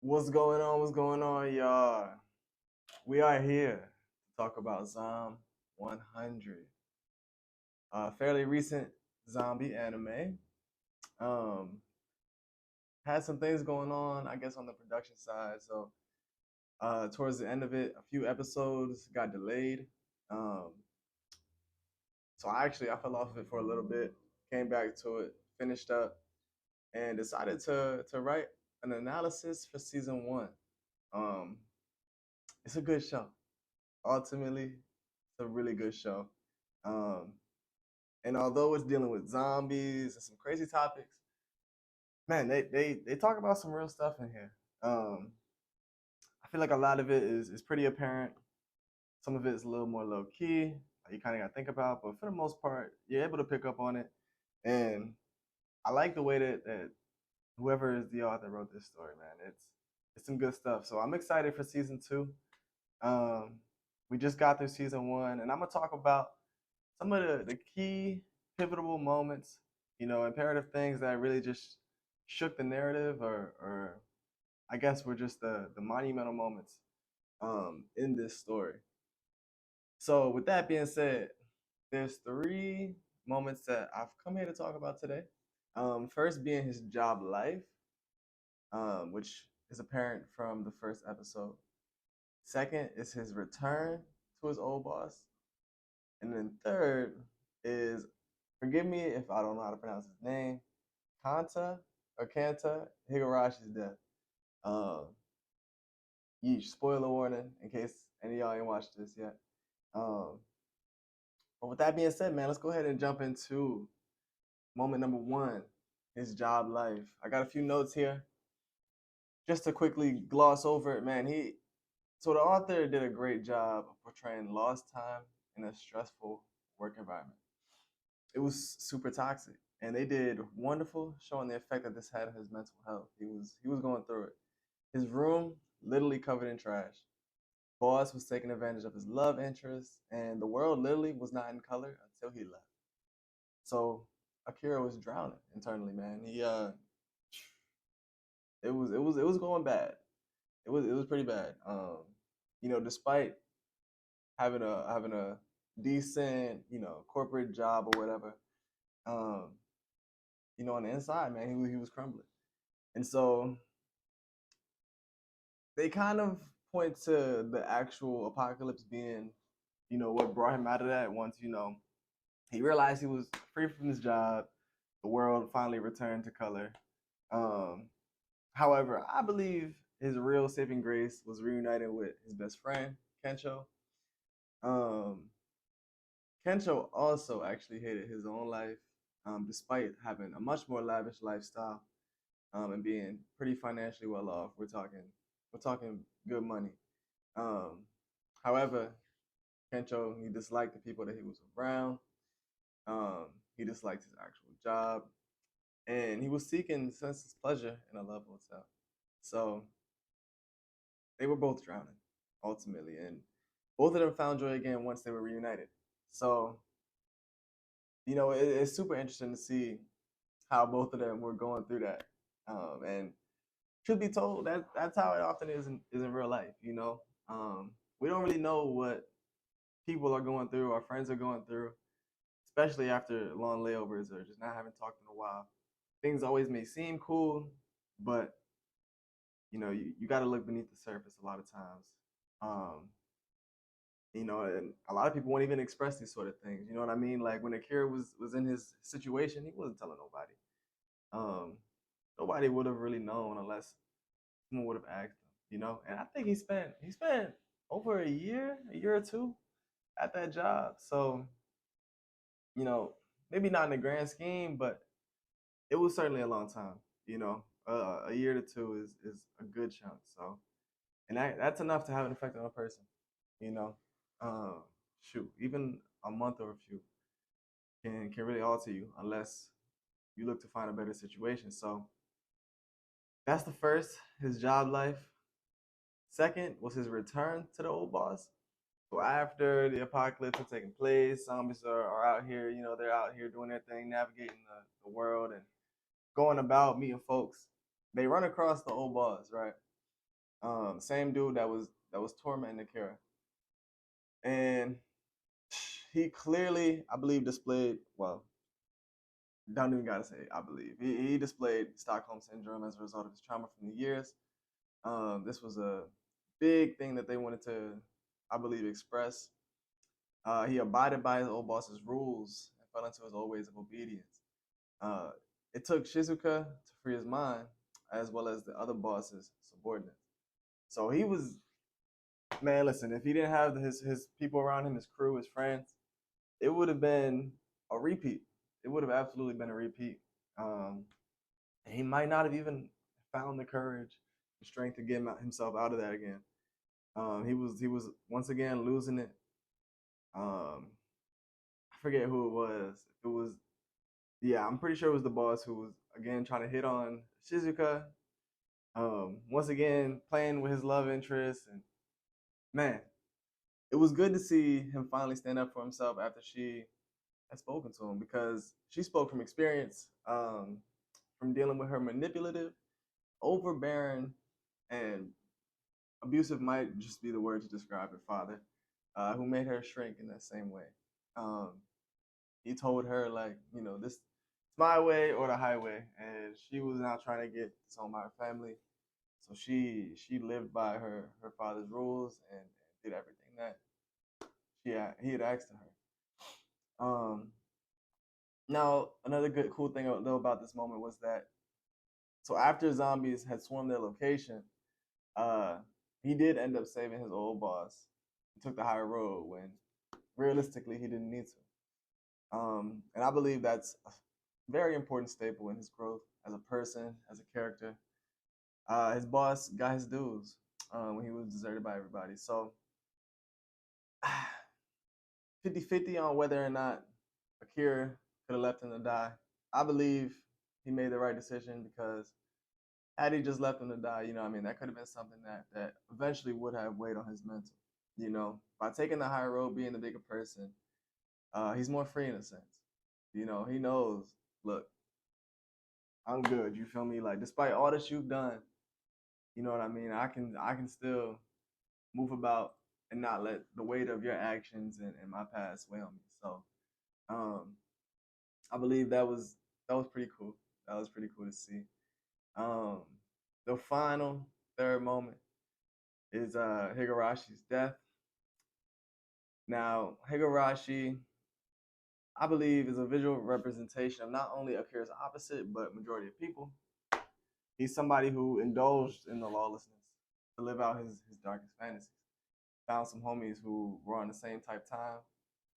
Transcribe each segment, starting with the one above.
What's going on? What's going on, y'all? We are here to talk about Zom 100, fairly recent zombie anime. Um, had some things going on, I guess, on the production side. So, towards the end of it, a few episodes got delayed. Um, so I fell off of it for a little bit, came back to it, finished up, and decided to write an analysis for season one. Um, it's a good show. Ultimately, it's a really good show. Um, and although it's dealing with zombies and some crazy topics, man, they talk about some real stuff in here. I feel like a lot of it is pretty apparent. Some of it is a little more low key. You kind of got to think about, but for the most part, you're able to pick up on it. And I like the way that whoever is the author wrote this story, man. It's some good stuff. So I'm excited for season two. Um, we just got through season one, and I'm gonna talk about some of the key pivotal moments, imperative things that really just shook the narrative or I guess were just the monumental moments in this story. So with that being said, there's three moments that I've come here to talk about today. First being his job life, which is apparent from the first episode. Second is his return to his old boss. And then third is, forgive me if I don't know how to pronounce his name, Kanta Higarashi's death. Um, spoiler warning in case any of y'all ain't watched this yet. Um, but with that being said, man, let's go ahead and jump into moment number one, his job life. I got a few notes here just to quickly gloss over it, man. So the author did a great job of portraying lost time in a stressful work environment. It was super toxic, and they did wonderful showing the effect that this had on his mental health. He was going through it. His room literally covered in trash. Boss was taking advantage of his love interest, and the world literally was not in color until he left. So Akira was drowning internally, man. It was going bad. It was pretty bad. Despite having a decent, corporate job or whatever, um, on the inside, man, he was crumbling. And so they kind of point to the actual apocalypse being, what brought him out of that once, he realized he was free from his job, the world finally returned to color. Um, However, I believe his real saving grace was reuniting with his best friend, Kencho. Um, Kencho also actually hated his own life, despite having a much more lavish lifestyle, and being pretty financially well off. We're talking good money. Um, However, Kencho, he disliked the people that he was around. He disliked his actual job, and he was seeking senseless pleasure in a love hotel. So they were both drowning ultimately, and both of them found joy again once they were reunited. So it's super interesting to see how both of them were going through that. And truth be told, that's how it often is in real life. We don't really know what people are going through, our friends are going through, especially after long layovers or just not having talked in a while. Things always may seem cool, but you got to look beneath the surface a lot of times. Um, and a lot of people won't even express these sort of things. You know what I mean? Like when Akira was in his situation, he wasn't telling nobody. Um, Nobody would have really known unless someone would have asked him. And I think he spent over a year or two at that job. So you know, maybe not in the grand scheme, but it was certainly a long time. A year to two is a good chunk. So, and that's enough to have an effect on a person. You know, uh, Shoot, even a month or a few can really alter you unless you look to find a better situation. So that's the first, his job life. Second was his return to the old boss. So after the apocalypse had taken place, zombies are out here, they're out here doing their thing, navigating the world and going about meeting folks. They run across the old boss, right? Same dude that was tormenting Akira, and he clearly, I believe, displayed well. Don't even gotta say, I believe he displayed Stockholm syndrome as a result of his trauma from the years. This was a big thing that they wanted to, I believe, express. He abided by his old boss's rules and fell into his old ways of obedience. Uh, it took Shizuka to free his mind, as well as the other boss's subordinates. So he was, man, listen, if he didn't have his people around him, his crew, his friends, it would have been a repeat. It would have absolutely been a repeat. Um, and he might not have even found the courage, the strength to get himself out of that again. He was once again losing it. I forget who it was. It was, yeah, I'm pretty sure it was the boss who was again trying to hit on Shizuka. Once again playing with his love interest, and man, it was good to see him finally stand up for himself after she had spoken to him, because she spoke from experience, from dealing with her manipulative, overbearing, and abusive might just be the word to describe her father, who made her shrink in that same way. Um, he told her, like, this is my way or the highway, and she was not trying to get this on my family. So she lived by her father's rules, and did everything that he had asked of her. Now another good cool thing though about this moment was that, so after zombies had swarmed their location, uh, he did end up saving his old boss. He took the higher road when realistically he didn't need to. And I believe that's a very important staple in his growth as a person, as a character. His boss got his dues when he was deserted by everybody. So 50-50 on whether or not Akira could have left him to die. I believe he made the right decision, because had he just left him to die, I mean, that could have been something that eventually would have weighed on his mental. By taking the higher road, being the bigger person, he's more free in a sense. He knows, look, I'm good. You feel me? Like, despite all that you've done, you know what I mean? I can still move about and not let the weight of your actions and my past weigh on me. So, um, I believe that was pretty cool. That was pretty cool to see. Um, the final third moment is Higarashi's death. Now, Higurashi, I believe, is a visual representation of not only Akira's opposite, but majority of people. He's somebody who indulged in the lawlessness to live out his darkest fantasies. Found some homies who were on the same type time,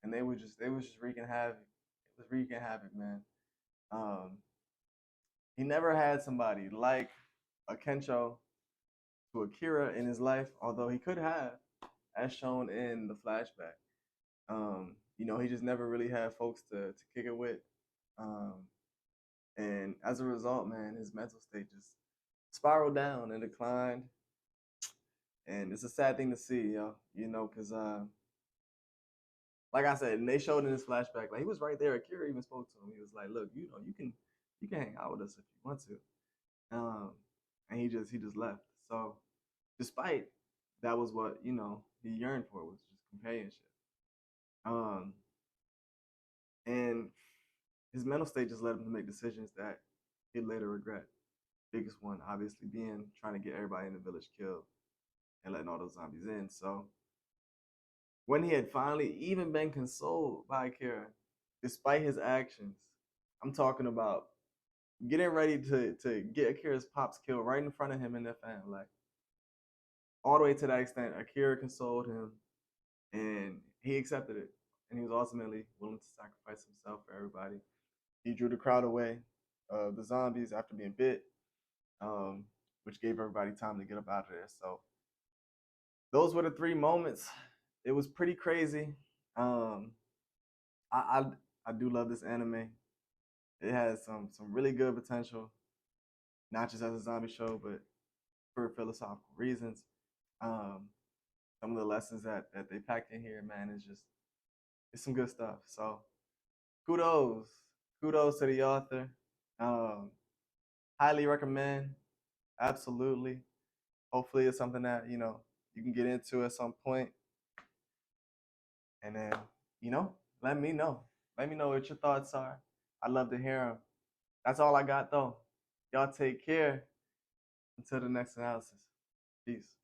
and they was just wreaking havoc. It was wreaking havoc, man. Um, he never had somebody like a Kensho to Akira in his life, although he could have, as shown in the flashback. He just never really had folks to kick it with. Um, and as a result, man, his mental state just spiraled down and declined. And it's a sad thing to see, because like I said, and they showed in this flashback, like he was right there. Akira even spoke to him. He was like, "Look, you can hang out with us if you want to." And he just left. So, despite that was what he yearned for, was just companionship. Um, and his mental state just led him to make decisions that he'd later regret. Biggest one, obviously, being trying to get everybody in the village killed and letting all those zombies in. So, when he had finally even been consoled by Akira, despite his actions, I'm talking about getting ready to get Akira's pops killed right in front of him and their family. Like, all the way to that extent, Akira consoled him, and he accepted it. And he was ultimately willing to sacrifice himself for everybody. He drew the crowd away of the zombies after being bit, um, which gave everybody time to get up out of there. So those were the three moments. It was pretty crazy. Um, I, I do love this anime. It has some really good potential, not just as a zombie show, but for philosophical reasons. Um, some of the lessons that they packed in here, man, is just it's some good stuff. So kudos, kudos to the author. Um, Highly recommend, absolutely. hopefully it's something that, you know, you can get into at some point. And then, you know, let me know. Let me know what your thoughts are. I'd love to hear them. That's all I got, though. Y'all take care. Until the next analysis. Peace.